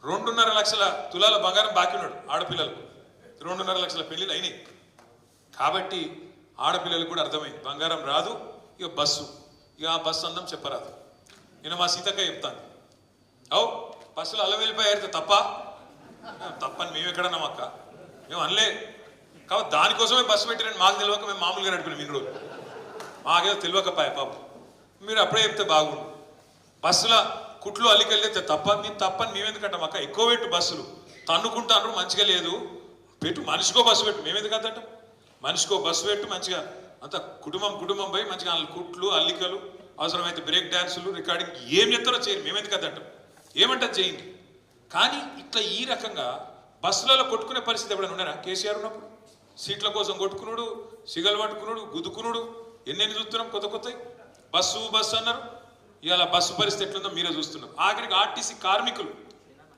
2.5 లక్షల తులాల బంగారం బాకీ ఉన్నాడు ఆడపిల్లలకు. 2.5 లక్షల పెళ్లిళ్ళు అయినాయి. కాబట్టి ఆడపిల్లలకు కూడా అర్థమైంది బంగారం రాదు, ఇక బస్సు, ఇక ఆ బస్సు అందం చెప్పరాదు. నేను మా సీతక్క చెప్తాను, అవు బస్సులో అల్ల వెళ్ళిపోయారు తప్పని మేము ఎక్కడన్నాం అక్క, మేము అనలే. కాబట్టి దానికోసమే బస్సు పెట్టిరని మాకు తెలియక మేము మామూలుగా నడిపినాం. ఇన్ని రోజులు మాకేదో తెలియకపాయ పాపం. మీరు అప్పుడే చెప్తే బాగుండు. బస్సుల కుట్లు అల్లికెళ్ళితే తప్పని మేమెందుకంటాం అక్క? ఎక్కువ పెట్టు బస్సులు తన్నుకుంటాను, మంచిగా లేదు పెట్టు, మనిషికో బస్సు పెట్టు. మేమెందుకు అంటాం? మనిషికో బస్సు పెట్టు, మంచిగా అంత కుటుంబం పోయి మంచిగా కుట్లు అల్లికలు, అవసరమైతే బ్రేక్ డ్యాన్సులు, రికార్డింగ్ ఏం చెప్తారో చేయండి, మేమెందుకు అంటాం? ఏమంటారు చేయండి. కానీ ఇట్లా ఈ రకంగా బస్సులలో కొట్టుకునే పరిస్థితి ఎప్పుడైనా ఉన్నారా? కేసీఆర్ ఉన్నప్పుడు సీట్ల కోసం కొట్టుకున్నాడు, సిగలు పట్టుకున్నాడు, గుద్దుకున్నాడు, ఎన్నెన్ని చూస్తున్నాం కొత్త బస్సు అన్నారు. ఇవాళ బస్సు పరిస్థితి ఎట్లుందో మీరే చూస్తున్నారు. ఆఖరికి ఆర్టీసీ కార్మికులు